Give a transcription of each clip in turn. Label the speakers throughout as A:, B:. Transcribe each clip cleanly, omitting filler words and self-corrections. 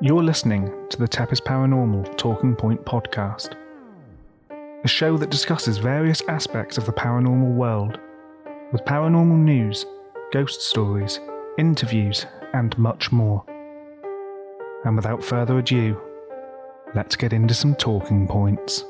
A: You're listening to the TEPIS Paranormal Talking Point podcast, a show that discusses various aspects of the paranormal world, with paranormal news, ghost stories, interviews, and much more. And without further ado, let's get into some talking points.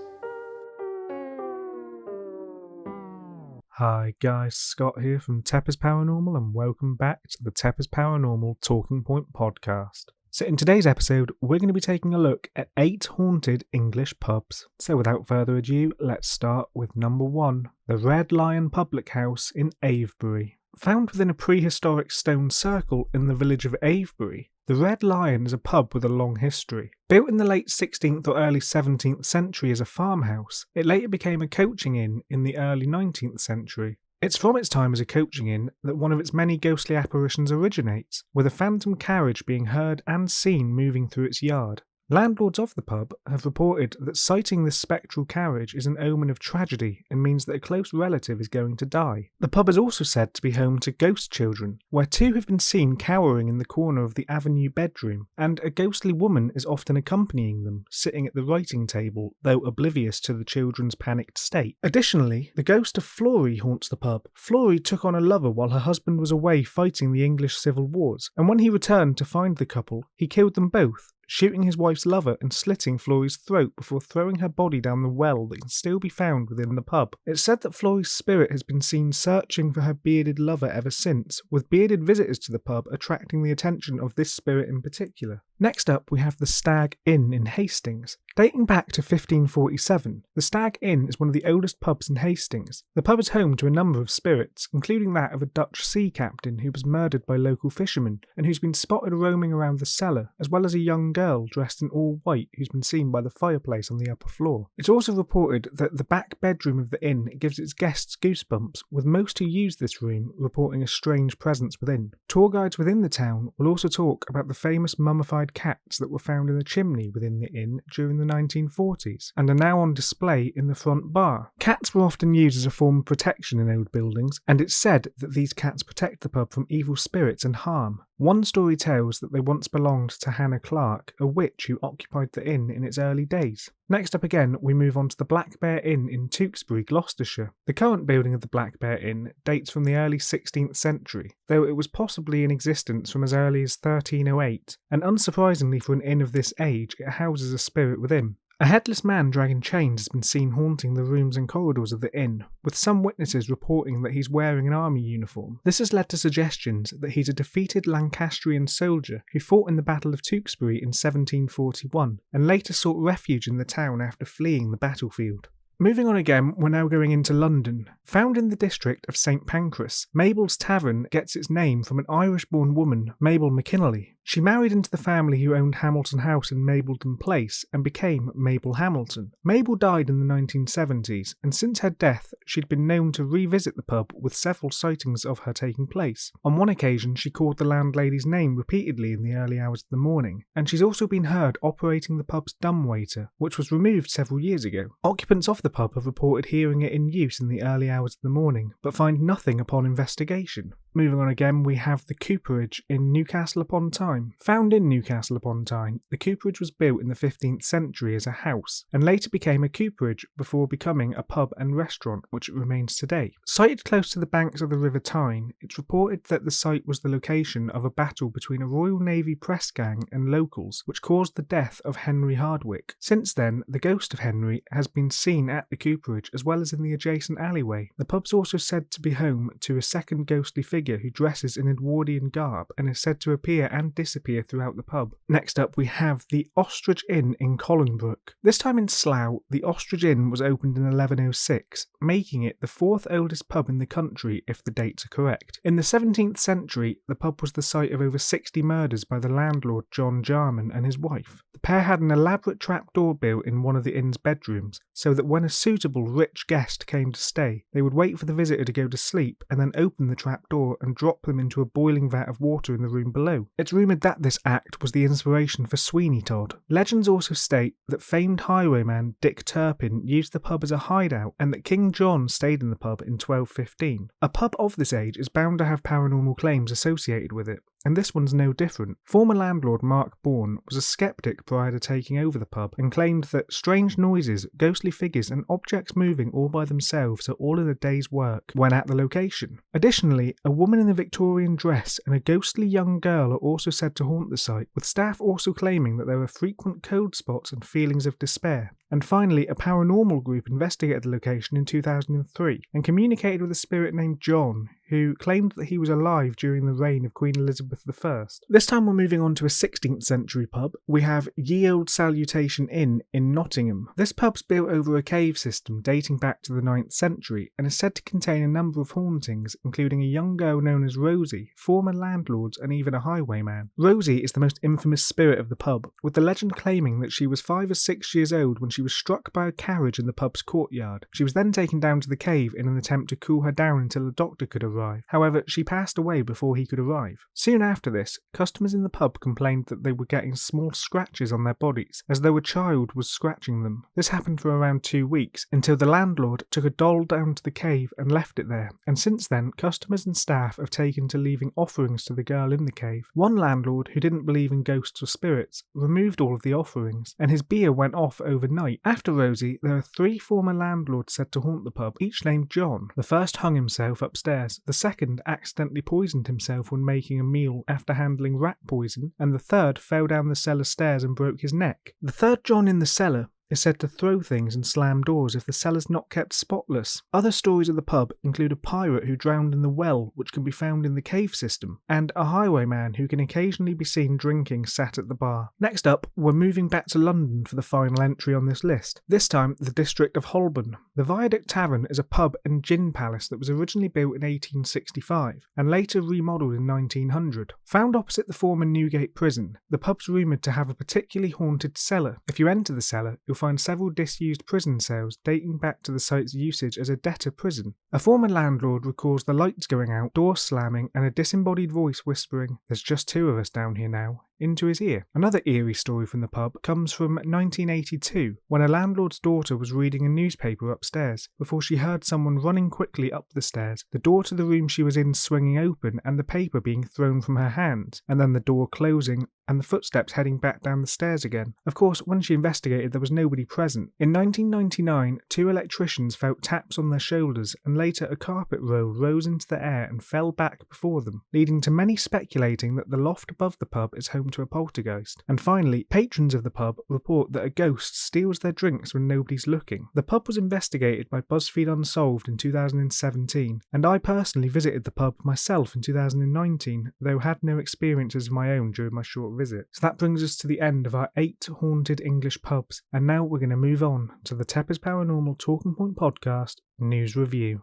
A: Hi guys, Scott here from TEPIS Paranormal, and welcome back to the TEPIS Paranormal Talking Point podcast. So in today's episode, we're going to be taking a look at 8 haunted English pubs. So without further ado, let's start with number 1, the Red Lion Public House in Avebury. Found within a prehistoric stone circle in the village of Avebury, the Red Lion is a pub with a long history. Built in the late 16th or early 17th century as a farmhouse, it later became a coaching inn in the early 19th century. It's from its time as a coaching inn that one of its many ghostly apparitions originates, with a phantom carriage being heard and seen moving through its yard. Landlords of the pub have reported that sighting this spectral carriage is an omen of tragedy and means that a close relative is going to die. The pub is also said to be home to ghost children, where 2 have been seen cowering in the corner of the avenue bedroom, and a ghostly woman is often accompanying them, sitting at the writing table, though oblivious to the children's panicked state. Additionally, the ghost of Flory haunts the pub. Flory took on a lover while her husband was away fighting the English civil wars, and when he returned to find the couple, he killed them both, shooting his wife's lover and slitting Flory's throat before throwing her body down the well that can still be found within the pub. It's said that Flory's spirit has been seen searching for her bearded lover ever since, with bearded visitors to the pub attracting the attention of this spirit in particular. Next up, we have the Stag Inn in Hastings. Dating back to 1547, the Stag Inn is one of the oldest pubs in Hastings. The pub is home to a number of spirits, including that of a Dutch sea captain who was murdered by local fishermen and who's been spotted roaming around the cellar, as well as a young girl dressed in all white who's been seen by the fireplace on the upper floor. It's also reported that the back bedroom of the inn gives its guests goosebumps, with most who use this room reporting a strange presence within. Tour guides within the town will also talk about the famous mummified cats that were found in the chimney within the inn during the 1940s and are now on display in the front bar. Cats were often used as a form of protection in old buildings, and it's said that these cats protect the pub from evil spirits and harm. One story tells that they once belonged to Hannah Clark, a witch who occupied the inn in its early days. Next up again, we move on to the Black Bear Inn in Tewkesbury, Gloucestershire. The current building of the Black Bear Inn dates from the early 16th century, though it was possibly in existence from as early as 1308, and unsurprisingly for an inn of this age, it houses a spirit within. A headless man dragging chains has been seen haunting the rooms and corridors of the inn, with some witnesses reporting that he's wearing an army uniform. This has led to suggestions that he's a defeated Lancastrian soldier who fought in the Battle of Tewkesbury in 1741, and later sought refuge in the town after fleeing the battlefield. Moving on again, we're now going into London. Found in the district of St Pancras, Mabel's Tavern gets its name from an Irish-born woman, Mabel McKinnelly. She married into the family who owned Hamilton House in Mableton Place and became Mabel Hamilton. Mabel died in the 1970s, and since her death, she'd been known to revisit the pub with several sightings of her taking place. On one occasion, she called the landlady's name repeatedly in the early hours of the morning, and she's also been heard operating the pub's dumbwaiter, which was removed several years ago. Occupants of the pub have reported hearing it in use in the early hours of the morning, but find nothing upon investigation. Moving on again, we have the Cooperage in Newcastle upon Tyne. Found in Newcastle upon Tyne, the Cooperage was built in the 15th century as a house, and later became a cooperage before becoming a pub and restaurant, which it remains today. Sited close to the banks of the River Tyne, it's reported that the site was the location of a battle between a Royal Navy press gang and locals, which caused the death of Henry Hardwicke. Since then, the ghost of Henry has been seen at the Cooperage as well as in the adjacent alleyway. The pub's also said to be home to a second ghostly figure who dresses in Edwardian garb and is said to appear and disappear throughout the pub. Next up, we have the Ostrich Inn in Collinbrook. This time in Slough, the Ostrich Inn was opened in 1106, making it the 4th oldest pub in the country if the dates are correct. In the 17th century, the pub was the site of over 60 murders by the landlord John Jarman and his wife. The pair had an elaborate trapdoor built in one of the inn's bedrooms, so that when a suitable rich guest came to stay, they would wait for the visitor to go to sleep and then open the trapdoor and drop them into a boiling vat of water in the room below. It's rumoured that this act was the inspiration for Sweeney Todd. Legends also state that famed highwayman Dick Turpin used the pub as a hideout and that King John stayed in the pub in 1215. A pub of this age is bound to have paranormal claims associated with it. and this one's no different. Former landlord Mark Bourne was a skeptic prior to taking over the pub and claimed that strange noises, ghostly figures and objects moving all by themselves are all in a day's work when at the location. Additionally, a woman in a Victorian dress and a ghostly young girl are also said to haunt the site, with staff also claiming that there are frequent cold spots and feelings of despair. And finally, a paranormal group investigated the location in 2003 and communicated with a spirit named John, who claimed that he was alive during the reign of Queen Elizabeth I. This time we're moving on to a 16th century pub. We have Ye Olde Salutation Inn in Nottingham. This pub's built over a cave system dating back to the 9th century and is said to contain a number of hauntings, including a young girl known as Rosie, former landlords and even a highwayman. Rosie is the most infamous spirit of the pub, with the legend claiming that she was 5 or 6 years old when she was struck by a carriage in the pub's courtyard. She was then taken down to the cave in an attempt to cool her down until a doctor could arrive. However, she passed away before he could arrive. Soon after this, customers in the pub complained that they were getting small scratches on their bodies, as though a child was scratching them. This happened for around 2 weeks, until the landlord took a doll down to the cave and left it there, and since then, customers and staff have taken to leaving offerings to the girl in the cave. One landlord, who didn't believe in ghosts or spirits, removed all of the offerings, and his beer went off overnight. After Rosie, there are 3 former landlords said to haunt the pub, each named John. The first hung himself upstairs, the second accidentally poisoned himself when making a meal after handling rat poison, and the third fell down the cellar stairs and broke his neck. The third John in the cellar is said to throw things and slam doors if the cellar's not kept spotless. Other stories of the pub include a pirate who drowned in the well, which can be found in the cave system, and a highwayman who can occasionally be seen drinking sat at the bar. Next up, we're moving back to London for the final entry on this list, this time the district of Holborn. The Viaduct Tavern is a pub and gin palace that was originally built in 1865 and later remodelled in 1900. Found opposite the former Newgate prison, the pub's rumoured to have a particularly haunted cellar. If you enter the cellar, you'll find several disused prison cells dating back to the site's usage as a debtor prison. A former landlord recalls the lights going out, doors slamming, and a disembodied voice whispering, "There's just 2 of us down here now," into his ear. Another eerie story from the pub comes from 1982, when a landlord's daughter was reading a newspaper upstairs before she heard someone running quickly up the stairs, the door to the room she was in swinging open and the paper being thrown from her hands, and then the door closing and the footsteps heading back down the stairs again. Of course, when she investigated, there was nobody present. In 1999, 2 electricians felt taps on their shoulders, and later a carpet roll rose into the air and fell back before them, leading to many speculating that the loft above the pub is home to a poltergeist. And finally, patrons of the pub report that a ghost steals their drinks when nobody's looking. The pub was investigated by BuzzFeed Unsolved in 2017, and I personally visited the pub myself in 2019, though had no experiences of my own during my short visit. So that brings us to the end of our 8 haunted English pubs, and now we're going to move on to the TEPIS Paranormal Talking Point Podcast News Review.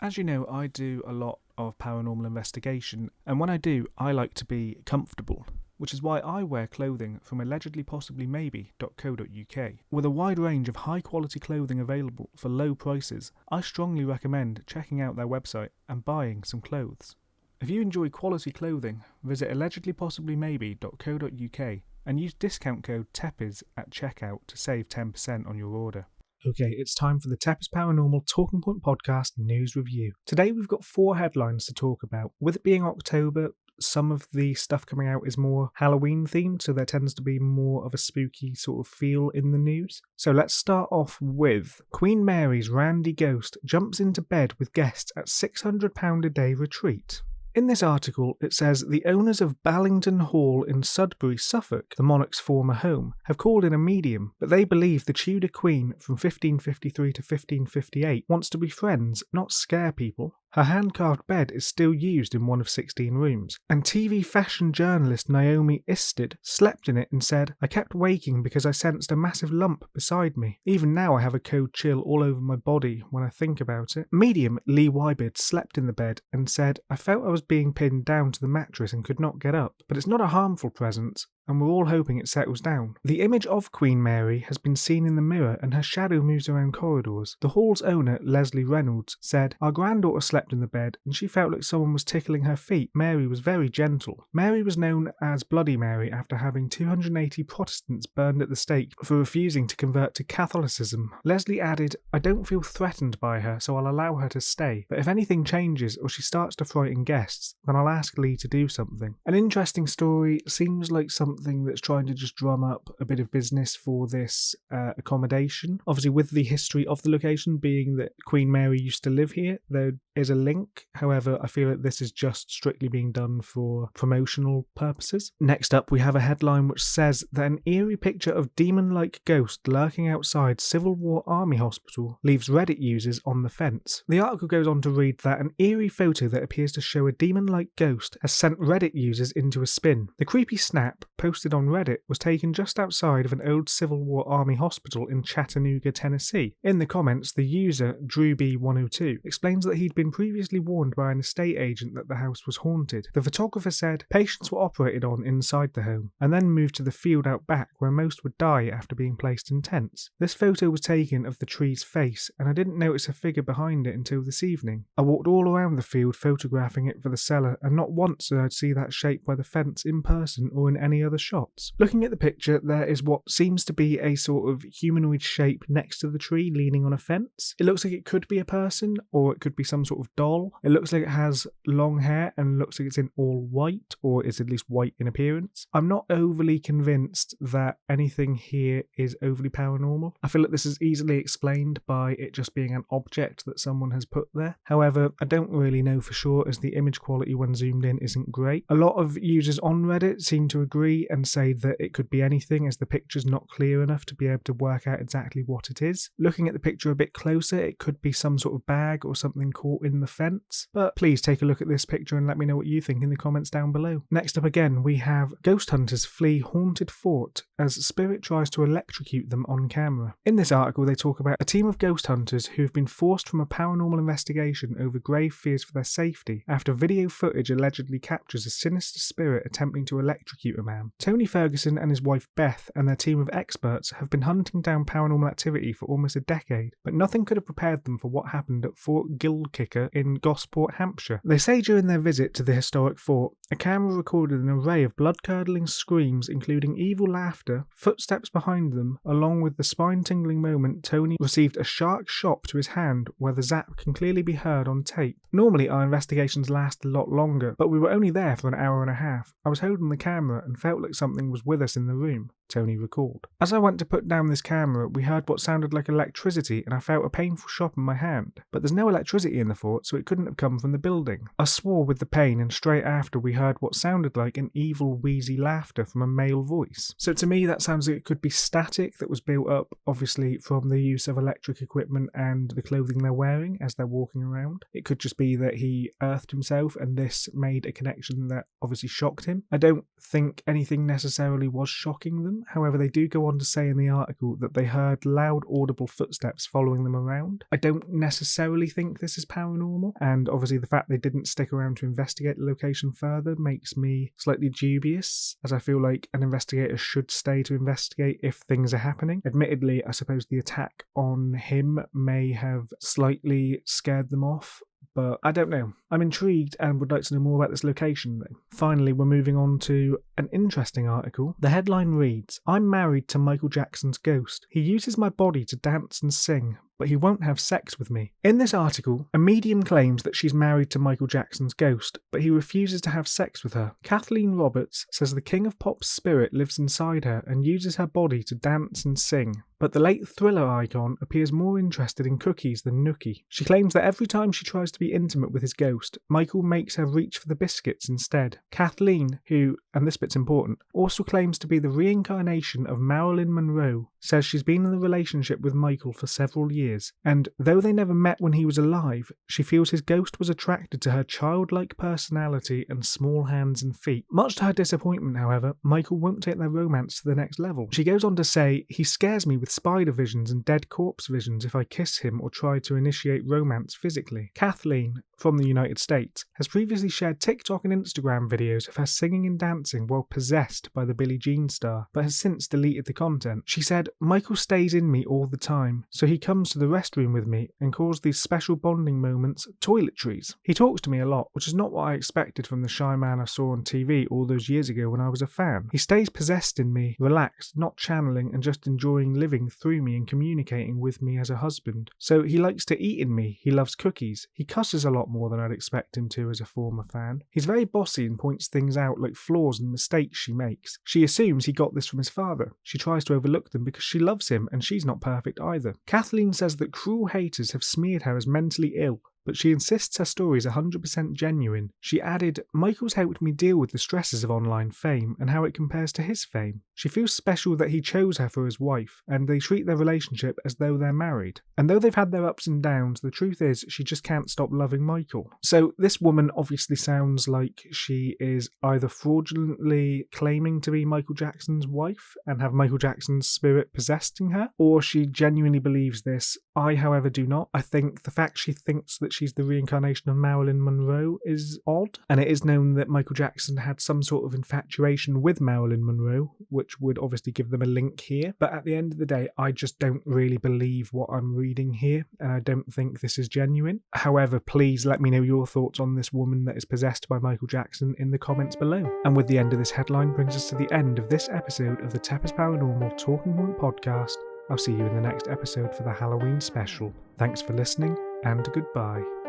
A: As you know, I do a lot of paranormal investigation, and when I do, I like to be comfortable, which is why I wear clothing from allegedlypossiblymaybe.co.uk. With a wide range of high-quality clothing available for low prices, I strongly recommend checking out their website and buying some clothes. If you enjoy quality clothing, visit allegedlypossiblymaybe.co.uk and use discount code TEPIS at checkout to save 10% on your order. Okay, it's time for the TEPIS Paranormal Talking Point Podcast News Review. Today we've got 4 headlines to talk about. With it being October, some of the stuff coming out is more Halloween themed, so there tends to be more of a spooky sort of feel in the news. So let's start off with Queen Mary's Randy Ghost jumps into bed with guests at £600 a day retreat. In this article, it says the owners of Ballington Hall in Sudbury, Suffolk, the monarch's former home, have called in a medium, but they believe the Tudor Queen from 1553 to 1558 wants to be friends, not scare people. Her hand-carved bed is still used in one of 16 rooms, and TV fashion journalist Naomi Isted slept in it and said, "I kept waking because I sensed a massive lump beside me. Even now I have a cold chill all over my body when I think about it." Medium Lee Wyberd slept in the bed and said, "I felt I was being pinned down to the mattress and could not get up, but it's not a harmful presence. and we're all hoping it settles down. The image of Queen Mary has been seen in the mirror and her shadow moves around corridors. The hall's owner, Leslie Reynolds, said, "Our granddaughter slept in the bed and she felt like someone was tickling her feet. Mary was very gentle." Mary was known as Bloody Mary after having 280 Protestants burned at the stake for refusing to convert to Catholicism. Leslie added, "I don't feel threatened by her, so I'll allow her to stay. But if anything changes or she starts to frighten guests, then I'll ask Lee to do something." An interesting story, seems like something that's trying to just drum up a bit of business for this accommodation. Obviously, with the history of the location being that Queen Mary used to live here, there is a link. However, I feel like this is just strictly being done for promotional purposes. Next up, we have a headline which says that an eerie picture of demon-like ghost lurking outside Civil War Army Hospital leaves Reddit users on the fence. The article goes on to read that an eerie photo that appears to show a demon-like ghost has sent Reddit users into a spin. The creepy snap, posted on Reddit, was taken just outside of an old Civil War Army hospital in Chattanooga, Tennessee. In the comments, the user, DrewB102, explains that he'd been previously warned by an estate agent that the house was haunted. The photographer said patients were operated on inside the home, and then moved to the field out back where most would die after being placed in tents. This photo was taken of the tree's face, and I didn't notice a figure behind it until this evening. I walked all around the field photographing it for the seller, and not once did I see that shape by the fence in person or in any other shots. Looking at the picture, there is what seems to be a sort of humanoid shape next to the tree leaning on a fence. It looks like it could be a person, or it could be some sort of doll. It looks like it has long hair and looks like it's in all white, or is at least white in appearance. I'm not overly convinced that anything here is overly paranormal. I feel like this is easily explained by it just being an object that someone has put there. However, I don't really know for sure as the image quality when zoomed in isn't great. A lot of users on Reddit seem to agree and say that it could be anything as the picture's not clear enough to be able to work out exactly what it is. Looking at the picture a bit closer, it could be some sort of bag or something caught in the fence. But please take a look at this picture and let me know what you think in the comments down below. Next up again, we have ghost hunters flee haunted fort as spirit tries to electrocute them on camera. In this article, they talk about a team of ghost hunters who've been forced from a paranormal investigation over grave fears for their safety after video footage allegedly captures a sinister spirit attempting to electrocute a man. Tony Ferguson and his wife Beth and their team of experts have been hunting down paranormal activity for almost a decade, but nothing could have prepared them for what happened at Fort Guildkicker in Gosport, Hampshire. They say during their visit to the historic fort, a camera recorded an array of blood-curdling screams including evil laughter, footsteps behind them, along with the spine-tingling moment Tony received a sharp shock to his hand where the zap can clearly be heard on tape. Normally our investigations last a lot longer, but we were only there for an hour and a half. I was holding the camera and felt like something was with us in the room, Tony recalled. As I went to put down this camera, we heard what sounded like electricity and I felt a painful shock in my hand. But there's no electricity in the fort, so it couldn't have come from the building. I swore with the pain, and straight after we heard what sounded like an evil wheezy laughter from a male voice. So to me that sounds like it could be static that was built up obviously from the use of electric equipment and the clothing they're wearing as they're walking around. It could just be that he earthed himself and this made a connection that obviously shocked him. I don't think anything necessarily was shocking them. However, they do go on to say in the article that they heard loud audible footsteps following them around. I don't necessarily think this is paranormal, and obviously the fact they didn't stick around to investigate the location further makes me slightly dubious, as I feel like an investigator should stay to investigate if things are happening. Admittedly, I suppose the attack on him may have slightly scared them off, but I don't know. I'm intrigued and would like to know more about this location though. Finally, we're moving on to an interesting article. The headline reads, "I'm married to Michael Jackson's ghost. He uses my body to dance and sing, but he won't have sex with me." In this article, a medium claims that she's married to Michael Jackson's ghost, but he refuses to have sex with her. Kathleen Roberts says the king of pop's spirit lives inside her and uses her body to dance and sing. But the late Thriller icon appears more interested in cookies than Nookie. She claims that every time she tries to be intimate with his ghost, Michael makes her reach for the biscuits instead. Kathleen, who, and this bit's important, also claims to be the reincarnation of Marilyn Monroe, says she's been in a relationship with Michael for several years years, and though they never met when he was alive, she feels his ghost was attracted to her childlike personality and small hands and feet. Much to her disappointment, however, Michael won't take their romance to the next level. She goes on to say, "He scares me with spider visions and dead corpse visions if I kiss him or try to initiate romance physically." Kathleen, from the United States, has previously shared TikTok and Instagram videos of her singing and dancing while possessed by the Billie Jean star, but has since deleted the content. She said, "Michael stays in me all the time, so he comes to the restroom with me and calls these special bonding moments toiletries. He talks to me a lot, which is not what I expected from the shy man I saw on TV all those years ago when I was a fan. He stays possessed in me, relaxed, not channeling and just enjoying living through me and communicating with me as a husband. So he likes to eat in me, he loves cookies, he cusses a lot more than I'd expect him to as a former fan. He's very bossy and points things out like flaws and mistakes she makes. She assumes he got this from his father. She tries to overlook them because she loves him and she's not perfect either." Kathleen says that cruel haters have smeared her as mentally ill, but she insists her story is 100% genuine. She added, "Michael's helped me deal with the stresses of online fame and how it compares to his fame. She feels special that he chose her for his wife, and they treat their relationship as though they're married. And though they've had their ups and downs, the truth is she just can't stop loving Michael." So this woman obviously sounds like she is either fraudulently claiming to be Michael Jackson's wife and have Michael Jackson's spirit possessing her, or she genuinely believes this. I, however, do not. I think the fact she thinks that she's the reincarnation of Marilyn Monroe is odd, and it is known that Michael Jackson had some sort of infatuation with Marilyn Monroe, which would obviously give them a link here. But at the end of the day, I just don't really believe what I'm reading here, and I don't think this is genuine. However, please let me know your thoughts on this woman that is possessed by Michael Jackson in the comments below. And with the end of this headline brings us to the end of this episode of the TEPIS Paranormal Talking Point podcast. I'll see you in the next episode for the Halloween special. Thanks for listening, and goodbye.